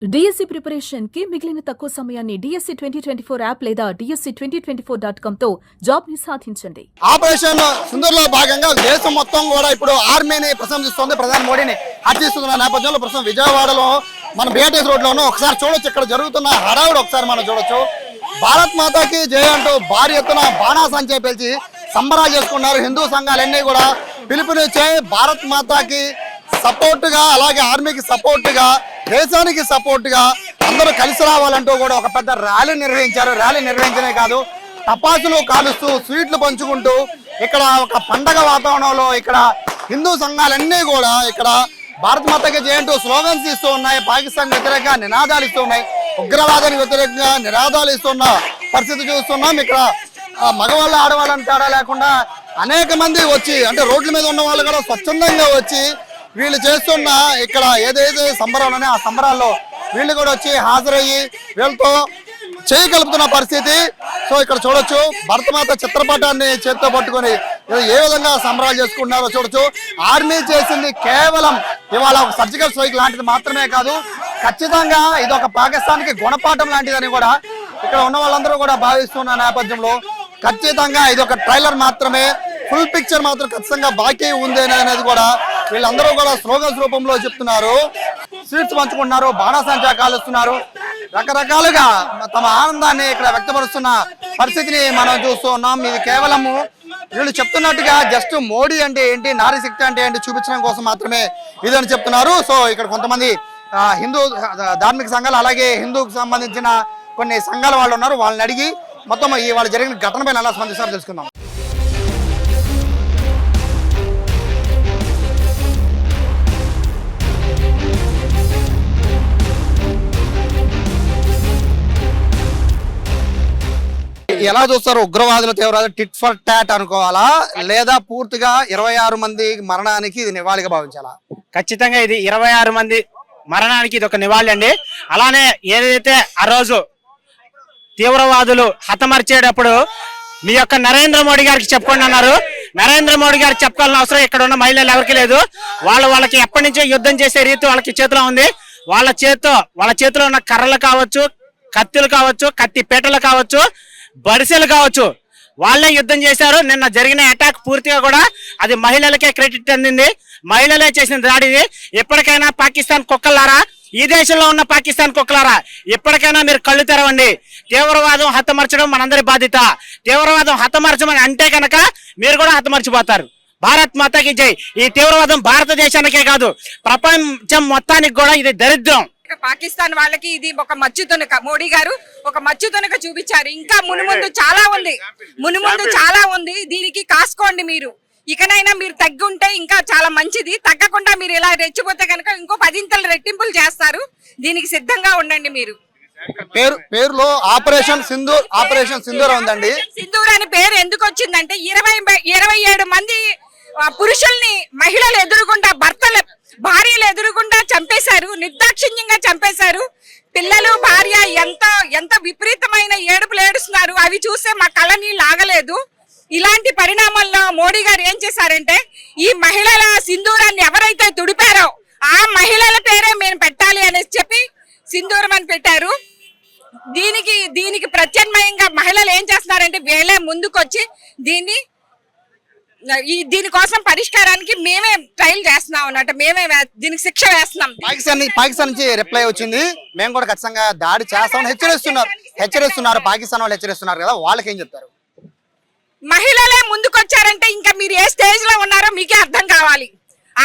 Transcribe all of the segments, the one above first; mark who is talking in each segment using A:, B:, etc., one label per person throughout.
A: DSC preparation కి మిగిలిన తక్కువ సమయాన్ని డిఎస్సి 2024 యాప్ లేదా DSC2024.com తో జాబ్ ని సాధించండి.
B: ఆపరేషన్ సింధూర్ లో భాగంగా దేశం మొత్తం కూడా ఇప్పుడు ఆర్మీని ప్రశంసిస్తోంది. ప్రధాని మోడీని హర్షిస్తున్న నేపథ్యంలో ప్రస్తుతం విజయవాడలో మన బిఆర్టీఎస్ రోడ్ లోను ఒకసారి చూడొచ్చు. ఇక్కడ జరుగుతున్న హడావుడు ఒకసారి మనం చూడొచ్చు. భారత్ మాతాకి జయ అంటూ భారీ ఎత్తున బాణాసంచే పేల్చి సంబరాలు చేసుకున్నారు. హిందూ సంఘాలన్నీ కూడా పిలుపునిచ్చే భారత్ మాతాకి సపోర్ట్ గా, అలాగే ఆర్మీకి సపోర్ట్ గా, దేశానికి సపోర్ట్ గా అందరూ కలిసి రావాలంటూ కూడా ఒక పెద్ద ర్యాలీ నిర్వహించారు. ర్యాలీ నిర్వహించనే కాదు, టపాసులు కాలుస్తూ స్వీట్లు పంచుకుంటూ ఇక్కడ ఒక పండగ వాతావరణంలో ఇక్కడ హిందూ సంఘాలన్నీ కూడా ఇక్కడ భారత్ మాతకి జయంటూ స్లోగన్స్ ఇస్తూ ఉన్నాయి. పాకిస్తాన్ వ్యతిరేకంగా నినాదాలు ఇస్తూ ఉన్నాయి. ఉగ్రవాదానికి వ్యతిరేకంగా నినాదాలు ఇస్తున్న పరిస్థితి చూస్తున్నాం. ఇక్కడ మగవాళ్ళు ఆడవాళ్ళని తేడా లేకుండా అనేక మంది వచ్చి, అంటే రోడ్ల మీద ఉన్న వాళ్ళు కూడా స్వచ్ఛందంగా వచ్చి వీళ్ళు చేస్తున్న ఇక్కడ ఏదైతే సంబరాలు ఉన్నాయో ఆ సంబరాల్లో వీళ్ళు కూడా వచ్చి హాజరయ్యి వీళ్ళతో చేయి కలుపుతున్న పరిస్థితి. సో ఇక్కడ చూడొచ్చు, భరతమాత చిత్రపటాన్ని చేతితో పట్టుకొని ఏ విధంగా సంబరాలు చేసుకుంటున్నారో చూడొచ్చు. ఆర్మీ చేసింది కేవలం ఇవాళ ఒక సర్జికల్ స్ట్రైక్ లాంటిది మాత్రమే కాదు, ఖచ్చితంగా ఇది ఒక పాకిస్తాన్కి గుణపాఠం లాంటిదని కూడా ఇక్కడ ఉన్న వాళ్ళందరూ కూడా భావిస్తున్న నేపథ్యంలో ఖచ్చితంగా ఇది ఒక ట్రైలర్ మాత్రమే, ఫుల్ పిక్చర్ మాత్రం ఖచ్చితంగా బాకీ ఉంది అనేది కూడా వీళ్ళందరూ కూడా స్లోగన్స్ రూపంలో చెప్తున్నారు. స్వీట్స్ పంచుకుంటున్నారు, బాణాసంచా కాలుస్తున్నారు, రకరకాలుగా తమ ఆనందాన్ని ఇక్కడ వ్యక్తపరుస్తున్న పరిస్థితిని మనం చూస్తూ ఉన్నాం. ఇది కేవలము వీళ్ళు చెప్తున్నట్టుగా జస్ట్ మోడీ అంటే ఏంటి, నారీ శక్తి అంటే ఏంటి చూపించడం కోసం మాత్రమే ఇదని చెప్తున్నారు. సో ఇక్కడ కొంతమంది హిందూ ధార్మిక సంఘాలు, అలాగే హిందూకు సంబంధించిన కొన్ని సంఘాల వాళ్ళు ఉన్నారు. వాళ్ళని అడిగి మొత్తం ఇవాళ జరిగిన ఘటనపై ఎలా స్పందిస్తారో తెలుసుకుందాం. ఎలా చూస్తారు? ఉగ్రవాదుల తీవ్రవాదులు టిట్ ఫర్ టాట్ అనుకోవాలా, లేదా పూర్తిగా 26 మంది మరణానికి ఇది నివాళిగా భావించాలా?
C: ఖచ్చితంగా ఇది 26 మంది మరణానికి ఇది ఒక నివాళి అండి. అలానే ఏదైతే ఆ రోజు తీవ్రవాదులు హతమర్చేటప్పుడు మీ యొక్క నరేంద్ర మోడీ గారికి చెప్పుకోండి అన్నారు. నరేంద్ర మోడీ గారికి చెప్పుకోవాల్సిన అవసరం ఇక్కడ ఉన్న మహిళలు ఎవరికి లేదు. వాళ్ళకి ఎప్పటి నుంచో యుద్ధం చేసే రీతి వాళ్ళకి చేతిలో ఉంది. వాళ్ళ చేతిలో ఉన్న కర్రలు కావచ్చు, కత్తులు కావచ్చు, కత్తి పీటలు కావచ్చు, బడిసెలు కావచ్చు, వాళ్ళే యుద్ధం చేశారు. నిన్న జరిగిన అటాక్ పూర్తిగా కూడా అది మహిళలకే క్రెడిట్ అందింది. మహిళలే చేసిన దాడిది. ఎప్పటికైనా పాకిస్తాన్ కుక్కలారా, ఈ దేశంలో ఉన్న పాకిస్తాన్ కుక్కలారా, ఎప్పటికైనా మీరు కళ్ళు తెరవండి. తీవ్రవాదం హతమర్చడం మనందరి బాధ్యత. తీవ్రవాదం హతమర్చమని అంటే కనుక మీరు కూడా హతమర్చిపోతారు. భారత్ మాతాకి జై. ఈ తీవ్రవాదం భారతదేశానికే కాదు, ప్రపంచం మొత్తానికి కూడా ఇది దరిద్రం.
D: పాకిస్తాన్ వాళ్ళకి ఇది ఒక మచ్చుతునక, మోడీ గారు ఒక మచ్చుతునక చూపించారు. ఇంకా మునుముందు చాలా ఉంది. దీనికి కాసుకోండి. మీరు ఇకనైనా మీరు తగ్గుంటే ఇంకా చాలా మంచిది. తగ్గకుండా మీరు ఇలా రెచ్చిపోతే కనుక ఇంకో 10 రెట్టింపులు చేస్తారు. దీనికి సిద్ధంగా ఉండండి. మీరు
B: పేరులో ఆపరేషన్ సింధూర్ ఉందండి.
D: సింధూర్ అని పేరు ఎందుకు వచ్చిందంటే 27 మంది పురుషుల్ని మహిళలు ఎదురుగుండా, భార్యలు ఎదురుగుండా చంపేశారు, నిర్దాక్షిణ్యంగా చంపేశారు. పిల్లలు, భార్య ఎంత విపరీతమైన ఏడుపులు ఏడుస్తున్నారు. అవి చూస్తే మా కళ్ళ నీళ్ళు ఆగలేదు. ఇలాంటి పరిణామాల్లో మోడీ గారు ఏం చేశారంటే ఈ మహిళల సింధూరాన్ని ఎవరైతే తుడిపారో ఆ మహిళల పేరే మేము పెట్టాలి అనేసి చెప్పి సింధూరం అని పెట్టారు. దీనికి ప్రత్యామ్నాయంగా మహిళలు ఏం చేస్తున్నారంటే వీళ్ళే ముందుకొచ్చి దీనికోసం పరిష్కారానికి మేమే ట్రయల్ చేస్తున్నాం అన్నట్టు, మేమే దీనికి శిక్ష వేస్తున్నాం.
B: పాకిస్తాన్ నుంచి రిప్లై వచ్చింది, మేము కూడా ఖచ్చితంగా దాడి చేస్తామని హెచ్చరిస్తున్నారు. పాకిస్తాన్ వాళ్ళు హెచ్చరిస్తున్నారు కదా, వాళ్ళకి ఏం చెప్తారు?
D: మహిళలే ముందుకొచ్చారంటే ఇంకా మీరు ఏ స్టేజ్ లో ఉన్నారో మీకే అర్థం కావాలి.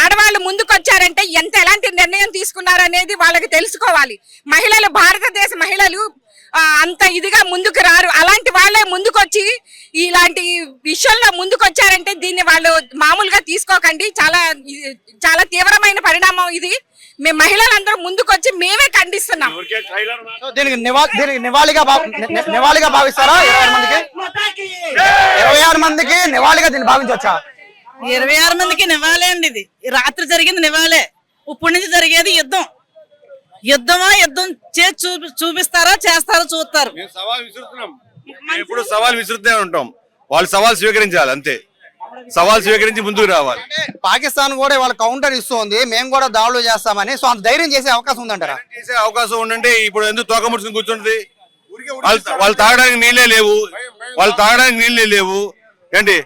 D: ఆడవాళ్ళు ముందుకొచ్చారంటే ఎలాంటి నిర్ణయం తీసుకున్నారు అనేది వాళ్ళకి తెలుసుకోవాలి. భారతదేశ మహిళలు అంత ఇదిగా ముందుకు రారు. అలాంటి వాళ్ళే ముందుకొచ్చి ఇలాంటి విషయంలో ముందుకొచ్చారంటే దీన్ని వాళ్ళు మామూలుగా తీసుకోకండి. చాలా తీవ్రమైన పరిణామం ఇది. మేము మహిళలందరూ ముందుకొచ్చి మేమే ఖండిస్తున్నాం.
B: దీనికి నివాళిగా భావిస్తారా? 26 మందికి నివాళిగా దీన్ని భావించవచ్చా?
E: 26 మందికి నివాళే అండి. ఇది రాత్రి జరిగింది నివాళే. ఇప్పటి నుంచి జరిగేది యుద్ధం చేసి చూపిస్తారా, చేస్తారా చూస్తారు.
F: ఎప్పుడు సవాల్ విసురుతూనే ఉంటాం. వాళ్ళు సవాల్ స్వీకరించాలి అంతే. సవాల్ స్వీకరించి ముందుకు రావాలి.
B: పాకిస్తాన్ కూడా వాళ్ళ కౌంటర్ ఇస్తుంది, మేము కూడా దాడులు చేస్తామని. సో అంత ధైర్యం చేసే అవకాశం ఉందంటారా?
F: చేసే అవకాశం ఉండంటే ఇప్పుడు ఎందుకు తోకముడుచుకుని కూర్చుంటుంది? వాళ్ళు తాగడానికి నీళ్ళే లేవు ఏంటి?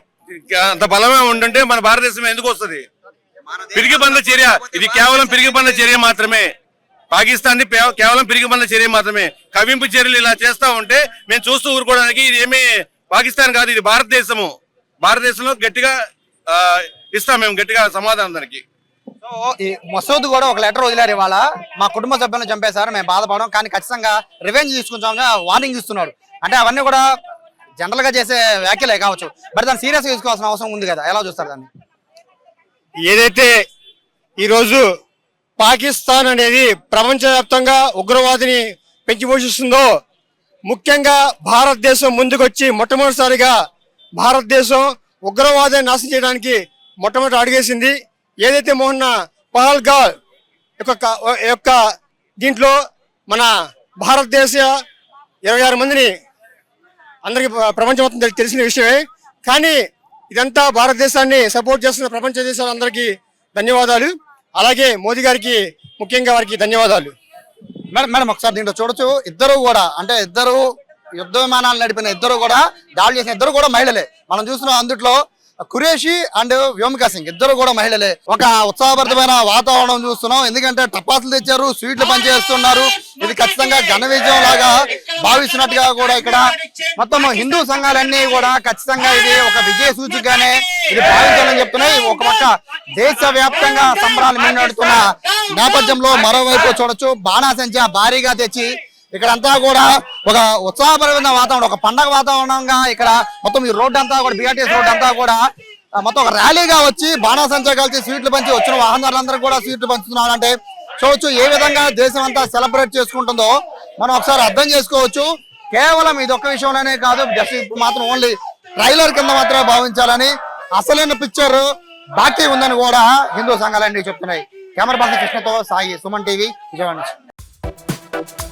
F: అంత బలమే ఉండంటే మన భారతదేశం ఎందుకు వస్తుంది? పిరికి బంద చర్య ఇది, కేవలం పిరికి బంద చర్య మాత్రమే. పాకిస్తాన్ కేవలం పిరికి బంద చర్య మాత్రమే. కవింపు చర్యలు ఇలా చేస్తా ఉంటే మేము చూస్తూ ఊరుకోవడానికి ఇది ఏమీ పాకిస్తాన్ కాదు, ఇది భారతదేశము. భారతదేశంలో గట్టిగా ఇస్తాం మేము గట్టిగా సమాధానం దానికి.
B: సో ఈ మసూద్ కూడా ఒక లెటర్ వదిలారు ఇవాళ, మా కుటుంబ సభ్యులను చంపేశారు, మేము బాధపడడం కానీ ఖచ్చితంగా రివెంజ్ తీసుకుంటామని వార్నింగ్ ఇస్తున్నాడు. అంటే అవన్నీ కూడా జనరల్ గా చేసే వ్యాఖ్యలే కావచ్చు, బట్ దాన్ని సీరియస్ గా తీసుకోవాల్సిన అవసరం ఉంది కదా, ఎలా చూస్తారు దాన్ని?
G: ఏదైతే ఈరోజు పాకిస్తాన్ అనేది ప్రపంచవ్యాప్తంగా ఉగ్రవాదిని పెంచి పోషిస్తుందో, ముఖ్యంగా భారతదేశం ముందుకొచ్చి మొట్టమొదటిసారిగా భారతదేశం ఉగ్రవాదాన్ని నాశనం చేయడానికి మొట్టమొదటి అడుగేసింది. ఏదైతే మొన్న పహల్గామ్ యొక్క దీంట్లో మన భారతదేశ 26 మందిని అందరికీ ప్రపంచం మొత్తం తెలిసిన విషయమే. కానీ ఇదంతా భారతదేశాన్ని సపోర్ట్ చేస్తున్న ప్రపంచ దేశాలందరికీ ధన్యవాదాలు. అలాగే మోదీ గారికి ముఖ్యంగా వారికి ధన్యవాదాలు.
B: మేడం ఒకసారి దీంట్లో చూడొచ్చు, ఇద్దరు కూడా అంటే ఇద్దరు యుద్ధ విమానాలు నడిపిన ఇద్దరు కూడా దాడులు చేసిన ఇద్దరు కూడా మహిళలే. మనం చూస్తున్నాం అందుట్లో ఖురేషి అండ్ వ్యోమికా సింగ్ ఇద్దరు కూడా మహిళలే. ఒక ఉత్సాహభరితమైన వాతావరణం చూస్తున్నాం, ఎందుకంటే టపాసులు తెచ్చారు, స్వీట్లు పనిచేస్తున్నారు. ఇది ఖచ్చితంగా ఘన విజయం లాగా భావిస్తున్నట్టుగా కూడా ఇక్కడ మొత్తం హిందూ సంఘాలన్నీ కూడా ఖచ్చితంగా ఇది ఒక విజయ సూచికగానే ఇది భావించాలని చెప్తున్నాయి. ఒక పక్క దేశ వ్యాప్తంగా సంబరాలు మిన్నడుతున్న నేపథ్యంలో మరోవైపు చూడొచ్చు, బాణాసంచా భారీగా తెచ్చి ఇక్కడంతా కూడా ఒక ఉత్సాహపరమైన వాతావరణం, ఒక పండగ వాతావరణంగా ఇక్కడ మొత్తం ఈ రోడ్డు అంతా కూడా బిఆర్టీఎస్ రోడ్డు అంతా కూడా మొత్తం ఒక ర్యాలీగా వచ్చి బాణాసంచా కలిసి స్వీట్లు పంచి వచ్చిన వాహనదారులందరూ కూడా స్వీట్లు పంచుతున్నారు. అంటే చూడొచ్చు ఏ విధంగా దేశం అంతా సెలబ్రేట్ చేసుకుంటుందో మనం ఒకసారి అర్థం చేసుకోవచ్చు. కేవలం ఇది ఒక్క విషయంలోనే కాదు, జస్ట్ ఇప్పుడు మాత్రం ఓన్లీ ట్రైలర్ కింద మాత్రమే భావించాలని, అసలైన పిక్చర్ బాకీ ఉందని కూడా హిందూ సంఘాలన్నీ చెప్తున్నాయి. కెమెరా పర్సన్ కృష్ణతో సాయి, సుమన్ టీవీ, విజయవాడ నుంచి.